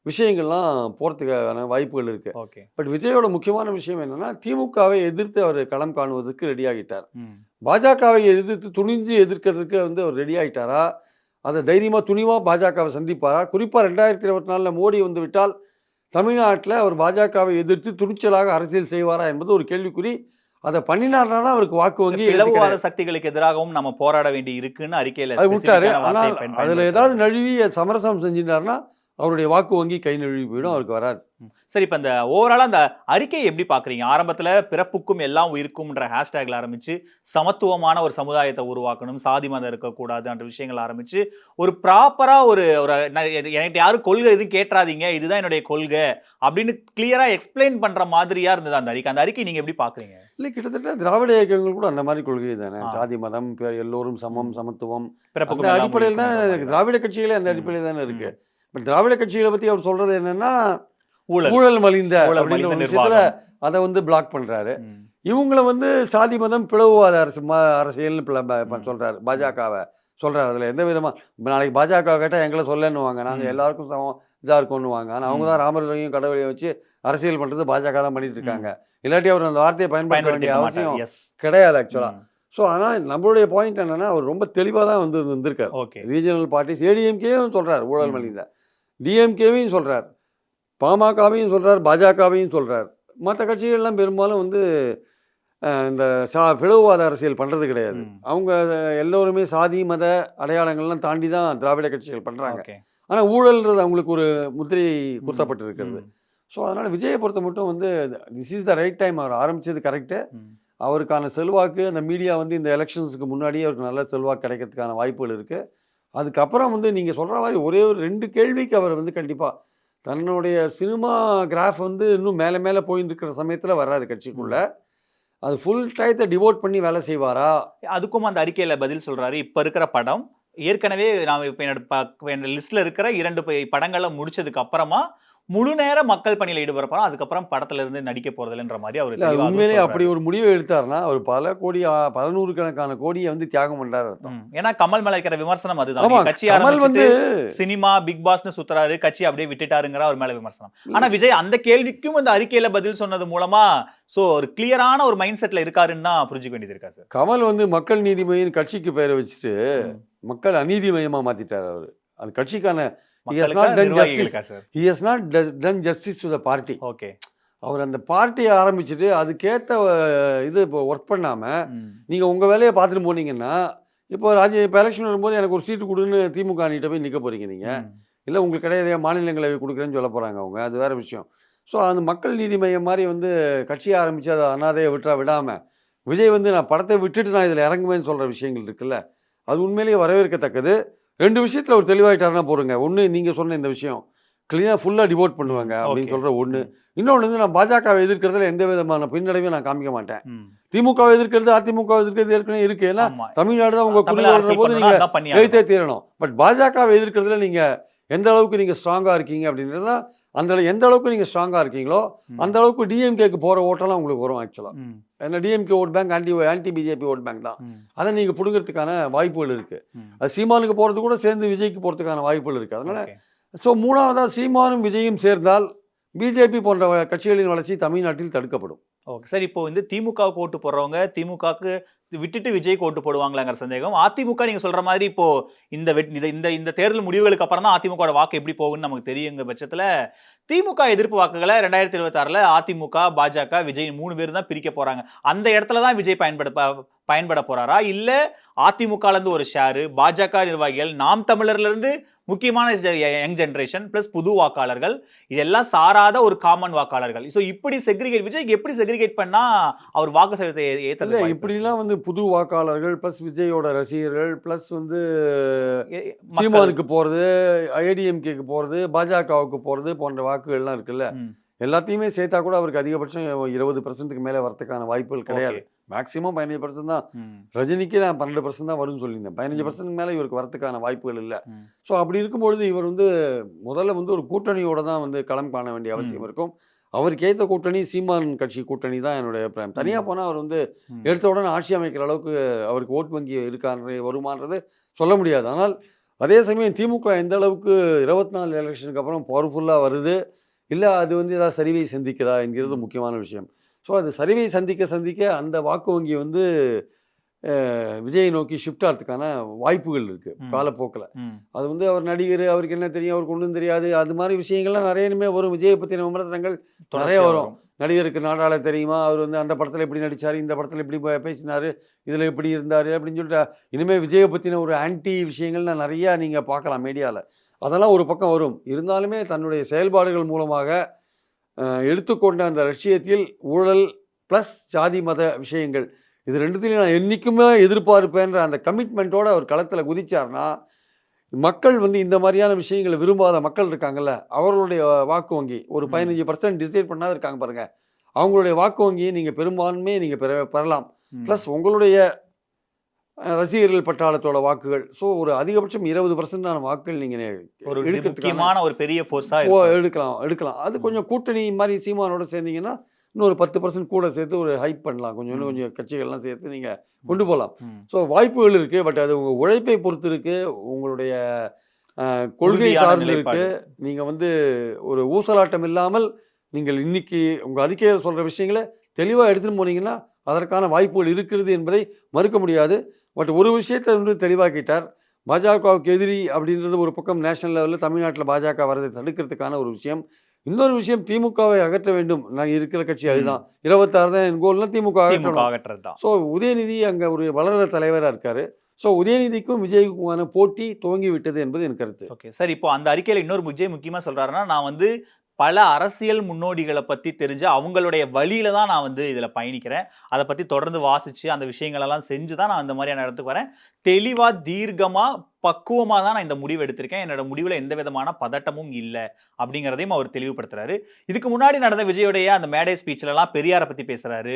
விஷயங்கள்லாம் போகிறதுக்கான வாய்ப்புகள் இருக்குது. ஓகே. பட் விஜயோட முக்கியமான விஷயம் என்னென்னா திமுகவை எதிர்த்து அவர் களம் காணுவதற்கு ரெடி ஆகிட்டார். ம். பாஜகவை எதிர்த்து துணிஞ்சு எதிர்க்கிறதுக்கு வந்து அவர் ரெடி ஆகிட்டாரா? அதை தைரியமாக துணிவாக பாஜகவை சந்திப்பாரா? குறிப்பாக 2024 மோடி வந்து விட்டால் தமிழ்நாட்டில் அவர் பாஜகவை எதிர்த்து துணிச்சலாக அரசியல் செய்வாரா என்பது ஒரு கேள்விக்குறி. அதை பண்ணினார்னா தான் அவருக்கு வாக்கு வங்கி பிளவுவாத சக்திகளுக்கு எதிராகவும் நம்ம போராட வேண்டி இருக்குன்னு அறிக்கையில அது விட்டாரு. ஸ்பெசிஃபிக்கான ஆனால் வார்த்தையை அதில் ஏதாவது நழுவி சமரசம் செஞ்சிருந்தாருன்னா அவருடைய வாக்கு வங்கி கை நழுவி போயிடும், அவருக்கு வராது. சரி, இப்ப இந்த ஓவராலா அந்த அறிக்கையை எப்படி பாக்குறீங்க? ஆரம்பத்துல பிறப்புக்கும் எல்லாம் உயிருக்கும்ன்ற ஹேஷ்டேக்ல ஆரம்பிச்சு சமத்துவமான ஒரு சமுதாயத்தை உருவாக்கணும், சாதி மதம் இருக்கக்கூடாதுன்ற விஷயங்கள் ஆரம்பிச்சு ஒரு ப்ராப்பரா ஒரு என்கிட்ட யாரும் கொள்கை எதுவும் கேட்றாதீங்க, இதுதான் என்னுடைய கொள்கை அப்படின்னு கிளியரா எக்ஸ்பிளைன் பண்ற மாதிரியா இருந்தது அந்த அறிக்கை. அந்த அறிக்கை நீங்க எப்படி பாக்குறீங்க? இல்லை கிட்டத்தட்ட திராவிட இயக்கங்கள் கூட அந்த மாதிரி கொள்கை தானே. ஆ. சாதி மதம் எல்லோரும் சமம் சமத்துவம் அந்த பிறப்புக்கும் எல்லாம் அடிப்படையில் தான் உயிருக்கும்ன்ற மாதிரி. திராவிட கட்சிகளே அந்த ம். அடிப்படையில் தானே இருக்கு. ம். பட் திராவிட கட்சிகளை பற்றி அவர் சொல்றது என்னன்னா ஊழல் ஊழல் மலிந்த ஊழல் அப்படின்ற மலிந்த ஒரு விஷயத்துல நிர்வாகம். அதை வந்து பிளாக் பண்ணுறாரு. ம். இவங்கள வந்து சாதி மதம் பிளவுவாத அரசியல்னு ம். சொல்கிறாரு. ம். பாஜகவை சொல்கிறாரு. அதில் எந்த விதமாக நாளைக்கு பாஜக கேட்டால் எங்களை சொல்லன்னுவாங்க. நாங்கள் ம். எல்லாருக்கும் சமம் இதாக இருக்கோன்னுவாங்க. ஆனால் அவங்க ம். தான் ராமரையும் கடவுளையும் வச்சு அரசியல் பண்ணுறது பாஜக தான் பண்ணிட்டு இருக்காங்க. ம். இல்லாட்டி அவர் அந்த வார்த்தையை பயன்படுத்த வேண்டிய பயன்படுத்தியிருக்க மாட்டார். அவசியம் எஸ். கிடையாது ஆக்சுவலாக. ம். ஸோ ஆனால் நம்மளுடைய பாயிண்ட் என்னன்னா, அவர் ரொம்ப தெளிவாக தான் வந்திருக்கார். ஓகே. ரீஜனல் பார்ட்டிஸ் ஏடிஎம்கேவும் சொல்கிறார் ஊழல் ம். மலிந்த, டிஎம்கேவையும் சொல்கிறார், பாமகவையும் சொல்கிறார், பாஜகவையும் சொல்கிறார். மற்ற கட்சிகள்லாம் பெரும்பாலும் வந்து இந்த பிளவுவாத அரசியல் பண்ணுறது கிடையாது. ம். அவங்க எல்லோருமே சாதி மத அடையாளங்கள்லாம் தாண்டி தான் திராவிட கட்சிகள் பண்ணுறாங்க. ஓகே. ஆனால் ஊழல்ன்றது அவங்களுக்கு ஒரு முத்திரை ம். குத்தப்பட்டு இருக்கிறது. ம். ஸோ அதனால் விஜயை பொறுத்த மட்டும் வந்து this is the right time. அவர் ஆரம்பித்தது கரெக்டு. ம். அவருக்கான செல்வாக்கு அந்த மீடியா வந்து இந்த எலெக்ஷன்ஸுக்கு முன்னாடியே அவருக்கு நல்ல செல்வாக்கு கிடைக்கிறதுக்கான வாய்ப்புகள் இருக்குது. அதுக்கப்புறம் வந்து நீங்கள் சொல்கிற மாதிரி ஒரே ஒரு 2 கேள்விக்கு அவர் வந்து கண்டிப்பாக தன்னுடைய சினிமா கிராஃப் வந்து இன்னும் மேலே மேலே போயின்னு இருக்கிற சமயத்தில் வர்றாரு கட்சிக்குள்ளே. அது ஃபுல் டயத்தை டிவோட் பண்ணி வேலை செய்வாரா? அதுக்கும் அந்த அறிக்கையில பதில் சொல்றாரு. இப்ப இருக்கிற படம் ஏற்கனவே நான் இப்ப என்னோட லிஸ்ட்ல இருக்கிற 2 படங்கள முடிச்சதுக்கு அப்புறமா முழு நேர மக்கள் பணியில ஈடுபட போறோம். அதுக்கப்புறம் படத்துல இருந்து நடிக்க போறதில்லன்ற மாரி அவரு இல்லை, அது தெளிவா உண்மையிலேயே அப்படி சொல்றாரு. ஒரு முடிவை எடுத்தாருன்னா அவர் பல கோடி 100 கணக்கான கோடியை வந்து தியாகம் பண்ணுறாரு அர்த்தம். ஏன்னா கமல் மேல இருக்கிற விமர்சனம் அதுதான். ஆமாம், கட்சி கமல் ஆரம்பிச்சுட்டு வந்து சினிமா பிக் பாஸ்னு சுத்துறாரு, கட்சி அப்படியே விட்டுட்டாருங்கிற அவர் மேல விமர்சனம். ஆனா விஜய் அந்த கேள்விக்கும் இந்த அறிக்கையில பதில் சொன்னது மூலமா சோ ஒரு கிளியரான ஒரு மைண்ட் செட்ல இருக்காருன்னு தான் புரிஞ்சுக்க வேண்டியது இருக்கா சார்? கமல் வந்து மக்கள் நீதி மையம் கட்சிக்கு பெயரை வச்சுட்டு ம். மக்கள் அநீதி மையமாக மாற்றிட்டார் அவர். அது கட்சிக்கான he has மக்களுக்கா not done justice. நிர்வாகிகளுக்கா சார்? He has not done justice to the party. Okay. அவர் அந்த பார்ட்டியை ஆரம்பிச்சுட்டு அதுக்கேற்ற இது இப்போ ஒர்க் பண்ணாமல் ம். நீங்கள் உங்கள் வேலையை பார்த்துட்டு போனீங்கன்னா, இப்போ இப்போ எலெக்ஷன் வரும்போது எனக்கு ஒரு சீட்டு கொடுன்னு திமுக அணிகிட்ட போய் நிற்க போகிறீங்க நீங்கள். ம். இல்லை உங்களுக்கு கிடையாது, மாநிலங்களவை கொடுக்குறேன்னு சொல்ல போகிறாங்க அவங்க. அது வேறு விஷயம். ஸோ அந்த மக்கள் நீதி மையம் மாதிரி வந்து கட்சியை ஆரம்பித்து அதை அனாதையை விடாமல் விஜய் வந்து நான் படத்தை விட்டுட்டு நான் இதில் இறங்குவேன்னு சொல்கிற விஷயங்கள் இருக்குல்ல, அது உண்மையிலேயே வரவேற்கத்தக்கது. 2 விஷயத்தில் அவர் தெளிவாயிட்டாருன்னா போடுங்க. ஒன்று நீங்கள் சொன்ன இந்த விஷயம் கிளீனாக ஃபுல்லாக டிவோட் பண்ணுவாங்க அப்படின்னு ஓகே. சொல்கிற ஒன்று. ம். இன்னொன்று வந்து நான் பாஜகவை எதிர்க்கிறதுல எந்த விதமான பின்னடைவையும் நான் காமிக்க மாட்டேன். ம். திமுகவை எதிர்க்கிறது, அதிமுகவை எதிர்க்கிறது ஏற்கனவே இருக்குது. ஏன்னா ஆமா. தமிழ்நாடு தான் உங்கள் தமிழ் குறிக்கோள்ன்ற அரசியல் போது பண்ணணும்னா நீங்கள் அதான் பண்ணி எழுத்தே ஆகணும். தீரணும். பட் பாஜகவை எதிர்க்கிறதுல நீங்கள் எந்த அளவுக்கு நீங்கள் ஸ்ட்ராங்காக இருக்கீங்க அப்படின்றது தான். அந்த எந்த அளவுக்கு நீங்கள் ஸ்ட்ராங்காக இருக்கீங்களோ அந்த அளவுக்கு டிஎம்கேக்கு போகிற ஓட்டெல்லாம் உங்களுக்கு வரும் ஆக்சுவலாக. ம். ஏன்னா DMK vote bank anti BJP vote bank தான். ம். அதை நீங்கள் பிடுங்கிறதுக்கான வாய்ப்புகள் இருக்குது. ம். அது சீமானுக்கு போகிறது கூட சேர்ந்து விஜய்க்கு போகிறதுக்கான வாய்ப்புகள் இருக்குது. அதனால் ஓகே. ஸோ மூணாவதாக சீமானும் விஜயும் சேர்ந்தால் பிஜேபி போன்ற கட்சிகளின் வளர்ச்சி தமிழ்நாட்டில் தடுக்கப்படும். Okay sir. இப்போ வந்து திமுகவுக்கு ஓட்டு போடுறவங்க திமுகவுக்கு விட்டுட்டு விஜய்க்கு ஓட்டு போடுவாங்களாங்கிற சந்தேகம். அதிமுக நீங்க சொல்ற மாதிரி இப்போ இந்த தேர்தல் முடிவுகளுக்கு அப்புறம் தான் அதிமுக வாக்கு எப்படி போகும்னு நமக்கு தெரியுங்க பட்சத்துல திமுக எதிர்ப்பு வாக்குகளை 2026ல அதிமுக, பாஜக, விஜய் 3 பேரும் தான் பிரிக்க போறாங்க. அந்த இடத்துல தான் விஜய் பயன்பட போறாரா? இல்ல அதிமுகல இருந்து ஒரு ஷேரு, பாஜக நிர்வாகிகள், நாம் தமிழர்ல இருந்து முக்கியமான யங் ஜெனரேஷன் பிளஸ் புது வாக்காளர்கள், இதெல்லாம் சாராத ஒரு காமன் வாக்காளர்கள். சோ இப்படி விஜய்க்கு எப்படி செக்ரிகேட் பண்ணா அவர் வாக்கு சதவீதத்தை ஏத்தறது இல்லை, வாய்ப்பு இப்படிலாம் வந்து புது வாக்காளர்கள் ப்ளஸ் விஜயோட ரசிகர்கள் ப்ளஸ் வந்து மக்கள். சீமானுக்கு போகிறது, ஏடிஎம்கேக்கு போகிறது, பாஜகவுக்கு போகிறது போன்ற வாக்குகள்லாம் இருக்குல்ல, ம். எல்லாத்தையுமே சேர்த்தா கூட அவருக்கு அதிகபட்சம் 20%க்கு மேலே வரதுக்கான வாய்ப்புகள் கிடையாது. ஓகே. மேக்ஸிமம் 15% தான். ம். ரஜினிக்கு நான் 12% தான் வரும்னு சொல்லியிருந்தேன். 15% மேலே இவருக்கு வரதுக்கான வாய்ப்புகள் இல்லை. ம். ஸோ அப்படி இருக்கும்பொழுது இவர் வந்து முதல்ல வந்து ஒரு கூட்டணியோட தான் வந்து களம் காண வேண்டிய அவசியம் ம். இருக்கும். அவருக்கு ஏற்ற கூட்டணி சீமான் கட்சி கூட்டணி தான் என்னுடைய அபிப்பிராயம். தனியாக போனால் அவர் வந்து ம். எடுத்த உடனே ஆட்சி அமைக்கிற அளவுக்கு அவருக்கு ஓட்டு வங்கி வருமானது சொல்ல முடியாது. ஆனால் அதே சமயம் திமுக எந்த அளவுக்கு 24 எலெக்ஷனுக்கு அப்புறம் பவர்ஃபுல்லாக வருது, இல்லை அது வந்து ஏதாவது சரிவை சந்திக்கிறா என்கிறது முக்கியமான விஷயம். ஸோ அது சரிவை சந்திக்க அந்த வாக்கு வங்கி வந்து விஜயை நோக்கி ஷிஃப்ட் ஆகிறதுக்கான வாய்ப்புகள் இருக்குது காலப்போக்கில். ம். அது வந்து அவர் நடிகர், அவருக்கு என்ன தெரியும், அவருக்கு ஒன்றும் தெரியாது, அது மாதிரி விஷயங்கள்லாம் நிறைய இனிமேல் வரும். விஜயை பற்றின விமர்சனங்கள் நிறைய தொடர்ச்சியா வரும். வரும். நடிகருக்கு நாடாள தெரியுமா, அவர் வந்து அந்த படத்தில் எப்படி நடித்தார், இந்த படத்தில் எப்படி பேசினார், இதில் எப்படி இருந்தார் அப்படின்னு சொல்லிட்டு இனிமேல் விஜயை பற்றின ஒரு ஆன்டி விஷயங்கள்லாம் நிறையா நீங்கள் பார்க்கலாம் மீடியாவில். அதெல்லாம் ஒரு பக்கம் வரும். இருந்தாலுமே தன்னுடைய செயல்பாடுகள் மூலமாக எடுத்துக்கொண்ட அந்த லட்சியத்தில் ஊழல் ப்ளஸ் ஜாதி மத விஷயங்கள் இது ரெண்டுத்திலையும் நான் என்றைக்குமே எதிர்பார்ப்பேன்ற அந்த கமிட்மெண்ட்டோடு அவர் களத்தில் குதிச்சார்னா, மக்கள் வந்து இந்த மாதிரியான விஷயங்களை விரும்பாத மக்கள் இருக்காங்கல்ல, அவர்களுடைய வாக்கு வங்கி ஒரு 15% டிசைட் பண்ணாத இருக்காங்க பாருங்கள், அவங்களுடைய வாக்கு வங்கியை நீங்கள் பெரும்பான்மையை நீங்கள் பெறலாம். ப்ளஸ் உங்களுடைய ரசிகர்கள் பட்டாளத்தோட வாக்குகள். ஸோ ஒரு அதிகபட்சம் 20% வாக்குகள் நீங்கள் முக்கியமான ஒரு பெரிய ஃபோர்ஸா எடுக்கலாம். அது கொஞ்சம் கூட்டணி மாதிரி சீமானோட சேர்ந்தீங்கன்னா இன்னொரு 10% கூட சேர்த்து ஒரு ஹைப் பண்ணலாம். இன்னும் கொஞ்சம் கட்சிகள்லாம் சேர்த்து நீங்கள் கொண்டு போகலாம். ம். ஸோ வாய்ப்புகள் இருக்குது. பட் அது உங்கள் உழைப்பை பொறுத்து இருக்குது. உங்களுடைய கொள்கை உறுதியான சார்ந்து நிலைப்பாடு. இருக்குது. நீங்கள் வந்து ஒரு ஊசலாட்டம் இல்லாமல் நீங்கள் இன்னைக்கு உங்கள் அறிக்கையில் சொல்கிற விஷயங்களை தெளிவாக எடுத்துகிட்டு போனீங்கன்னா அதற்கான வாய்ப்புகள் இருக்கிறது என்பதை மறுக்க முடியாது. பட் ஒரு விஷயத்தை வந்து தெளிவாக்கிட்டார். பாஜகவுக்கு எதிரி அப்படின்றது ஒரு பக்கம் நேஷனல் லெவலில் தமிழ்நாட்டில் பாஜக வரதை தடுக்கிறதுக்கான ஒரு விஷயம். இன்னொரு விஷயம் திமுகவை அகற்ற வேண்டும். நான் இருக்கிற கட்சி அதுதான். 26 தான் என் கோல்னா திமுக திமுக அகற்றணும். அகற்றது தான். ஸோ உதயநிதி அங்கே ஒரு வளர்ற தலைவராக இருக்காரு. ஸோ உதயநிதிக்கும் விஜய்க்குமான போட்டி துவங்கி விட்டது என்பது என் கருத்து. Okay sir. இப்போ அந்த அறிக்கையில இன்னொரு விஜய் முக்கியமா சொல்றாருன்னா, நான் வந்து பல அரசியல் முன்னோடிகளை பத்தி தெரிஞ்சு அவங்களுடைய வழியில தான் நான் வந்து இதுல பயணிக்கிறேன். அதை பத்தி தொடர்ந்து வாசிச்சு அந்த விஷயங்கள் எல்லாம் செஞ்சு தான் நான் இந்த மாதிரியான இடத்துக்கு வரேன். தெளிவா, தீர்க்கமா, பக்குவமா தான் நான் இந்த முடிவு எடுத்திருக்கேன். என்னோட முடிவுல எந்த விதமான பதட்டமும் இல்ல அப்படிங்கிறதையும் அவர் தெளிவுபடுத்துறாரு. இதுக்கு முன்னாடி நடந்த விஜயோடைய அந்த மேடை ஸ்பீச்ல எல்லாம் பெரியாரை பத்தி பேசுறாரு.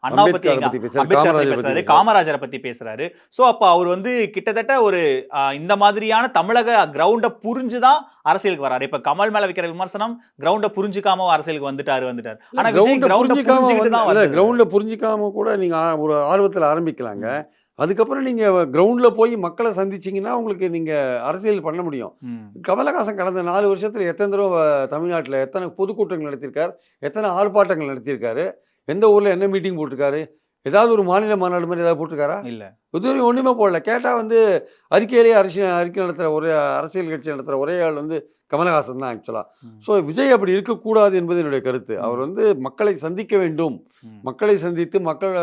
அண்ணாவை பத்தி அம்பேத்கரை பத்தி பேசுறாரு, அம்பேத்கர் பத்தி காமராஜரை பத்தி பேசுறாரு, பேசுறாரு. காமராஜரை பத்தி பேசுறாரு. சோ அப்ப அவர் வந்து கிட்டத்தட்ட ஒரு இந்த மாதிரியான தமிழக கிரவுண்ட புரிஞ்சுதான் அரசியலுக்கு வராரு. இப்ப கமல் மேல வைக்கிற விமர்சனம் கிரவுண்ட புரிஞ்சுக்காம அரசியலுக்கு வந்துட்டாரு. ஆனா விஜய் கிரவுண்ட புரிஞ்சுக்கிட்டு தான் வந்தாரு. கிரவுண்ட்ல புரிஞ்சிக்காம கூட நீங்க ஒரு ஆர்வத்தில் ஆரம்பிக்கலாங்க. அதுக்கப்புறம் நீங்க கிரவுண்ட்ல போய் மக்களை சந்திச்சீங்கன்னா உங்களுக்கு நீங்க அரசியல் பண்ண முடியும். ம். கமலஹாசன் கடந்த 4 வருஷத்துல எத்தனை தடவை தமிழ்நாட்டில் எத்தனை பொதுக்கூட்டங்கள் நடத்தியிருக்கார், எத்தனை ஆர்ப்பாட்டங்கள் நடத்தியிருக்காரு, எந்த ஊர்ல என்ன மீட்டிங் போட்டிருக்காரு, ஏதாவது ஒரு மாநில மாநாடு மாதிரி ஏதாவது போட்டிருக்காரா? இல்ல. இதுவரையும் ஒன்றுமே போடல. கேட்டால் வந்து அறிக்கையிலேயே அறிக்கை நடத்துகிற ஒரே அரசியல் கட்சி நடத்துகிற ஒரே ஆள் வந்து கமலஹாசன் தான் ஆக்சுவலாக. ஸோ விஜய் அப்படி இருக்கக்கூடாது என்பது என்னுடைய கருத்து. அவர் வந்து மக்களை சந்திக்க வேண்டும். மக்களை சந்தித்து மக்கள்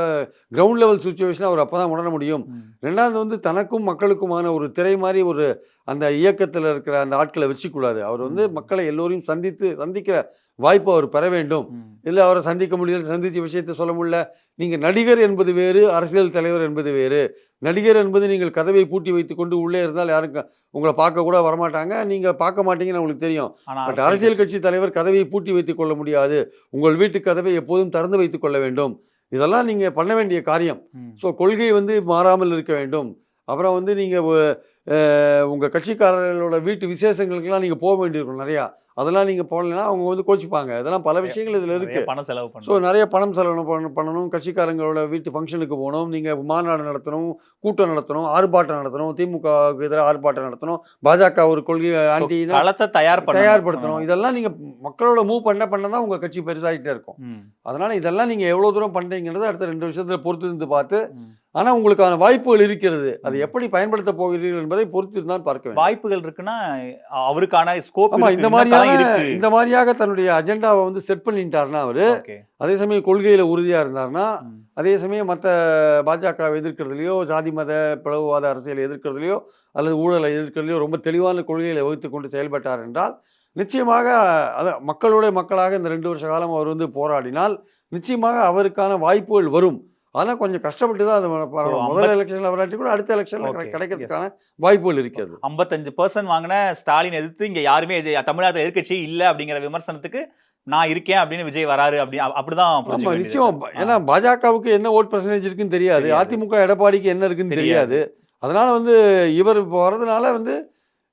கிரவுண்ட் லெவல் சுச்சுவேஷனை அவர் அப்போ தான் உணர முடியும். ரெண்டாவது வந்து தனக்கும் மக்களுக்குமான ஒரு திரை மாதிரி ஒரு அந்த இயக்கத்தில் இருக்கிற அந்த ஆட்களை வச்சுக்கூடாது. அவர் வந்து மக்களை எல்லோரையும் சந்திக்கிற வாய்ப்பு அவர் பெற வேண்டும். இல்லை அவரை சந்திக்க முடியல, சந்தித்த விஷயத்தை சொல்ல முடியல. நீங்கள் நடிகர் என்பது வேறு, அரசியல் தலைவர் என்பது வேறு. நடிகர் என்பது நீங்கள் கதவை பூட்டி வைத்துக்கொண்டு உள்ளே இருந்தால் யாரும் உங்களை பார்க்க கூட வரமாட்டாங்க. நீங்கள் பார்க்க மாட்டீங்கன்னு உங்களுக்கு தெரியும். பட் அரசியல் கட்சி தலைவர் கதவை பூட்டி வைத்துக் கொள்ள முடியாது. உங்கள் வீட்டு கதவை எப்போதும் திறந்து வைத்துக் கொள்ள வேண்டும். இதெல்லாம் நீங்கள் பண்ண வேண்டிய காரியம். ஸோ கொள்கை வந்து மாறாமல் இருக்க வேண்டும். அப்புறம் வந்து நீங்கள் உங்கள் கட்சிக்காரர்களோட வீட்டு விசேஷங்களுக்கெல்லாம் நீங்கள் போக வேண்டியிருக்கும் நிறையா. அதெல்லாம் நீங்கள் போகலைன்னா அவங்க வந்து கோச்சிப்பாங்க. இதெல்லாம் பல விஷயங்கள் இதில் இருக்குது. பணம் செலவு ஸோ நிறைய பணம் செலவு பண்ணணும். கட்சிக்காரங்களோட வீட்டு ஃபங்க்ஷனுக்கு போகணும். நீங்கள் மாநாடு நடத்தணும், கூட்டம் நடத்தணும், ஆர்ப்பாட்டம் நடத்தணும், திமுகவுக்கு எதிராக ஆர்ப்பாட்டம் நடத்தணும், பாஜக ஒரு கொள்கை ஆன்டி களத்தை தயார்படுத்தணும். இதெல்லாம் நீங்கள் மக்களோட மூவ் பண்ண தான் உங்கள் கட்சி பெருசாகிட்டே இருக்கும். அதனால் இதெல்லாம் நீங்கள் எவ்வளோ தூரம் பண்ணுறீங்கிறது அடுத்த 2 வருஷத்தில் பொறுத்து இருந்து பார்த்து, ஆனால் உங்களுக்கான வாய்ப்புகள் இருக்கிறது. அதை எப்படி பயன்படுத்த போகிறீர்கள் என்பதை பொறுத்து இருந்தால் பார்க்க வேண்டும். வாய்ப்புகள் இருக்குன்னா அவருக்கான ஸ்கோப் இந்த மாதிரியாக தன்னுடைய அஜெண்டாவை வந்து செட் பண்ணிட்டாருன்னா அவரு, அதே சமயம் கொள்கையில உறுதியா இருந்தாருன்னா, அதே சமயம் மற்ற பாஜகவை எதிர்க்கிறதுலையோ, ஜாதி மத பிளவுவாத அரசியலை எதிர்க்கிறதுலையோ அல்லது ஊழலை எதிர்க்கிறதுலையோ ரொம்ப தெளிவான கொள்கைகளை வகுத்து கொண்டு செயல்பட்டார் என்றால் நிச்சயமாக மக்களுடைய மக்களாக இந்த 2 வருஷ காலம் அவர் வந்து போராடினால் நிச்சயமாக அவருக்கான வாய்ப்புகள் வரும். ஆனால் கொஞ்சம் கஷ்டப்பட்டு தான் அது முதல் எலெக்ஷனில் வராட்டி கூட அடுத்த எலெக்ஷனில் கிடைக்கிறதுக்கான வாய்ப்புகள் இருக்கிறது. 55% வாங்கின ஸ்டாலின் எதிர்த்து இங்கே யாருமே தமிழ்நாட்டில் எதிர்க்கட்சி இல்லை அப்படிங்கிற விமர்சனத்துக்கு நான் இருக்கேன் அப்படின்னு விஜய் வராரு அப்படிதான் நிச்சயம். ஏன்னா பாஜகவுக்கு என்ன ஓட் பர்சன்டேஜ் இருக்குன்னு தெரியாது, அதிமுக எடப்பாடிக்கு என்ன இருக்குன்னு தெரியாது. அதனால வந்து இவர் வர்றதுனால வந்து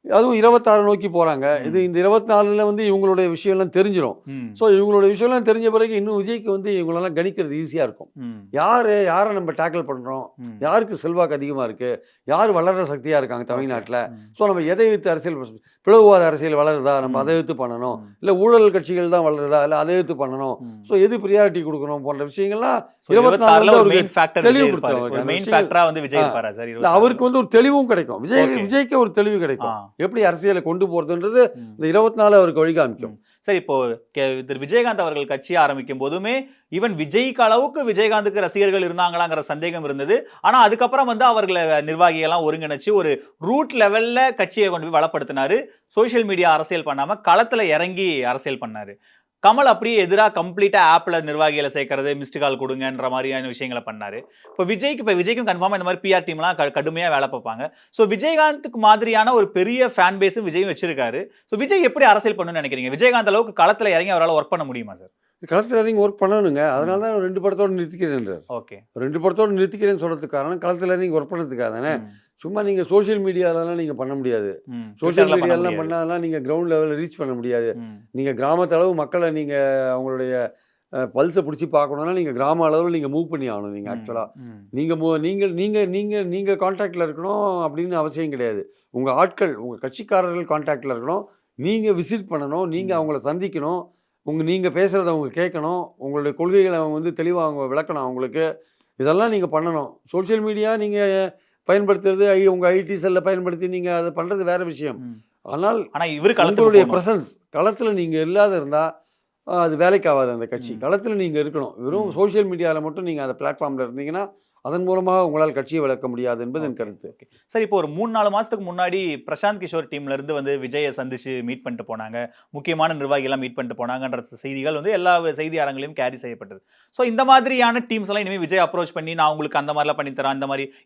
அதுவும் 26 நோக்கி போறாங்க. இது இந்த 24ல வந்து இவங்களுடைய விஷயம்லாம் தெரிஞ்சிடும். ஸோ இவங்களுடைய விஷயம்லாம் தெரிஞ்ச பிறகு இன்னும் விஜய்க்கு வந்து இவங்களெல்லாம் கணிக்கிறது ஈஸியாக இருக்கும். யாரை நம்ம டேக்கிள் பண்ணுறோம், யாருக்கு செல்வாக்கு அதிகமாக இருக்குது, யார் வளர்கிற சக்தியாக இருக்காங்க தமிழ்நாட்டில். ஸோ நம்ம எதை எடுத்து அரசியல் பிளவுவாத அரசியல் வளருதா, நம்ம அதை எடுத்து பண்ணணும், இல்லை ஊழல் கட்சிகள் தான் வளருதா, இல்லை அதை எடுத்து பண்ணணும். ஸோ எது ப்ரியாரிட்டி கொடுக்கணும் போன்ற விஷயங்கள்லாம் 24 அவருக்கு வந்து ஒரு தெளிவும் கிடைக்கும். விஜய்க்கு ஒரு தெளிவு கிடைக்கும். எப்படி அரசியலை கொண்டு போறதுன்றது இந்த 24 அவருக்கு வழி காமிக்கும். சரி, இப்போ திரு விஜயகாந்த் அவர்கள் கட்சி ஆரம்பிக்கும் போதுமே ஈவன் விஜய்க்கு அளவுக்கு விஜயகாந்துக்கு ரசிகர்கள் இருந்தாங்களாங்கிற சந்தேகம் இருந்தது. ஆனா அதுக்கப்புறம் வந்து அவர்களை நிர்வாகிகள்லாம் ஒருங்கிணைச்சு ஒரு ரூட் லெவல்ல கட்சியை கொண்டு போய் வளப்படுத்தினாரு. சோசியல் மீடியா அரசியல் பண்ணாம களத்துல இறங்கி அரசியல் பண்ணாரு. கமல் அப்படியே எதிராக கம்ப்ளீட்டா ஆப்ல நிர்வாகிகளை சேர்க்கறது, மிஸ்டு கால் கொடுங்கன்ற மாதிரியான விஷயங்களை பண்ணாரு. இப்போ விஜய்க்கும் கன்ஃபார்மா இந்த மாதிரி பிஆர் டீம்லாம் கடுமையா வேலை பார்ப்பாங்க. ஸோ விஜயகாந்துக்கு மாதிரியான ஒரு பெரிய ஃபேன் பேஸும் விஜயும் வச்சிருக்காரு. ஸோ விஜய் எப்படி அரசியல் பண்ணணும்னு நினைக்கிறீங்க? விஜயகாந்த் அளவுக்கு களத்துல இறங்கி அவரால் ஒர்க் பண்ண முடியுமா சார்? களத்தில் இறங்கி ஒர்க் பண்ணணுங்க. அதனால தான் 2 படத்தோடு நிறுத்திக்கிறேன். ஓகே, 2 படத்தோடு நிறுத்திக்கிறேன்னு சொல்றதுக்கு காரணம் களத்தில் இறங்கி ஒர்க் பண்ணுறதுக்காக தானே. சும்மா நீங்கள் சோஷியல் மீடியாலலாம் நீங்கள் பண்ண முடியாது. சோஷியல் மீடியாலாம் பண்ணாலாம் நீங்கள் கிரவுண்ட் லெவலில் ரீச் பண்ண முடியாது. நீங்கள் கிராமத்தளவு மக்களை நீங்கள் அவங்களுடைய பல்ஸை பிடிச்சி பார்க்கணுன்னா நீங்கள் கிராம அளவில் நீங்கள் மூவ் பண்ணி ஆகணும். நீங்கள் ஆக்சுவலாக நீங்கள் கான்டாக்டில் இருக்கணும் அப்படின்னு அவசியம் கிடையாது. உங்கள் ஆட்கள், உங்கள் கட்சிக்காரர்கள் கான்டாக்டில் இருக்கணும். நீங்கள் விசிட் பண்ணணும். நீங்கள் அவங்கள சந்திக்கணும். நீங்கள் பேசுகிறத அவங்க கேட்கணும். உங்களுடைய கொள்கைகளை அவங்க வந்து தெளிவாக அவங்க விளக்கணும் அவங்களுக்கு. இதெல்லாம் நீங்கள் பண்ணணும். சோஷியல் மீடியா நீங்கள் பயன்படுத்துறது உங்கள் ஐடி செல்லை பயன்படுத்தி நீங்கள் அதை பண்ணுறது வேறு விஷயம். ஆனால் இவரு உங்களுடைய ப்ரெசன்ஸ் களத்தில் நீங்கள் இல்லாத இருந்தால் அது வேலைக்கு ஆகாது. அந்த கட்சி களத்தில் நீங்கள் இருக்கணும். வெறும் சோஷியல் மீடியாவில் மட்டும் நீங்கள் அந்த பிளாட்ஃபார்மில் இருந்தீங்கன்னா அதன் மூலமாக உங்களால் கட்சியை விளக்க முடியாது என்பது என் கருத்து. சார், இப்போ ஒரு 3-4 மாசத்துக்கு முன்னாடி பிரசாந்த் கிஷோர் டீம்ல இருந்து வந்து விஜயை சந்திச்சு மீட் பண்ணிட்டு போனாங்க, முக்கியமான நிர்வாகிகள் மீட் பண்ணிட்டு போனாங்கன்ற செய்திகள் வந்து எல்லா செய்தி அரங்கிலையும் கேரி செய்யப்பட்டது. ஸோ இந்த மாதிரியான டீம்ஸ் எல்லாம் இனிமேல் விஜய் அப்ரோச் பண்ணி நான் உங்களுக்கு அந்த மாதிரிலாம் பண்ணி தரேன்,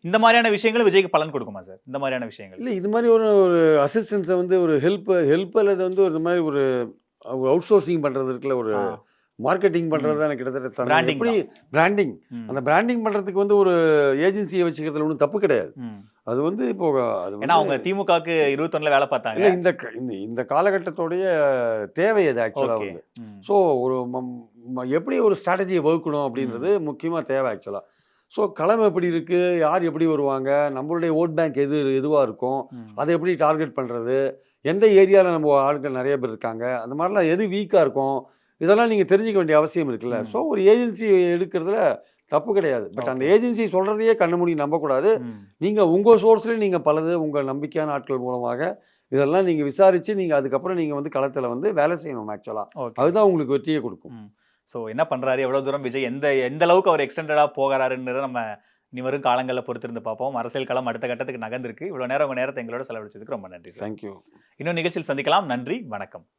இந்த மாதிரியான விஷயங்கள் விஜய்க்கு பலன் கொடுக்குமா சார்? இந்த மாதிரியான விஷயங்கள் இல்லை, இது மாதிரி ஒரு அசிஸ்டன்ஸை வந்து ஒரு ஹெல்ப் அல்லது வந்து ஒரு மாதிரி ஒரு அவுட் சோர்சிங் பண்ணுறது இருக்குல்ல, ஒரு மார்க்கெட்டிங் பண்ணுறது தான் கிட்டத்தட்ட எப்படி பிராண்டிங். அந்த பிராண்டிங் பண்ணுறதுக்கு வந்து ஒரு ஏஜென்சியை வச்சுக்கிறதுல ஒன்றும் தப்பு கிடையாது. அது வந்து இப்போ ஏன்னா அவங்க திமுகவுக்கு 21 வேலை பார்த்தாங்க. இல்லை, இந்த காலகட்டத்தோடைய தேவை அது ஆக்சுவலாக வந்து. ஸோ ஒரு எப்படி ஒரு ஸ்ட்ராட்டஜியை வகுக்கணும் அப்படின்றது முக்கியமாக தேவை ஆக்சுவலாக. ஸோ களம் எப்படி இருக்குது, யார் எப்படி வருவாங்க, நம்மளுடைய ஓட் பேங்க் எதுவாக இருக்கும், அதை எப்படி டார்கெட் பண்ணுறது, எந்த ஏரியாவில் நம்ம ஆட்கள் நிறைய பேர் இருக்காங்க, அந்த மாதிரிலாம் எது வீக்காக இருக்கும், இதெல்லாம் நீங்கள் தெரிஞ்சிக்க வேண்டிய அவசியம் இருக்குல்ல. ஸோ ஒரு ஏஜென்சி எடுக்கிறதுல தப்பு கிடையாது. பட் அந்த ஏஜென்சி சொல்கிறதையே கண்ண மூடி நம்பக்கூடாது. நீங்கள் உங்கள் சோர்ஸ்லேயே நீங்கள் பலது உங்கள் நம்பிக்கையான ஆட்கள் மூலமாக இதெல்லாம் நீங்கள் விசாரித்து நீங்கள் அதுக்கப்புறம் நீங்கள் வந்து களத்தில் வந்து வேலை செய்யணும் ஆக்சுவலாக. அதுதான் உங்களுக்கு வெற்றியை கொடுக்கும். ஸோ என்ன பண்ணுறாரு, எவ்வளோ தூரம் விஜய் எந்த அளவுக்கு அவர் எக்ஸ்டெண்டடாக போகிறாருன்றதை நம்ம இனி வரும் காலங்களில் பொறுத்திருந்து பார்ப்போம். அரசியல் களம் அடுத்த கட்டத்துக்கு நகர்ந்திருக்கு. இவ்வளோ நேரம் உங்கள் நேரத்தை எங்களோட செலவழிச்சதுக்கு ரொம்ப நன்றி சார். தேங்க்யூ. இன்னும் நிகழ்ச்சியில் சந்திக்கலாம். நன்றி, வணக்கம்.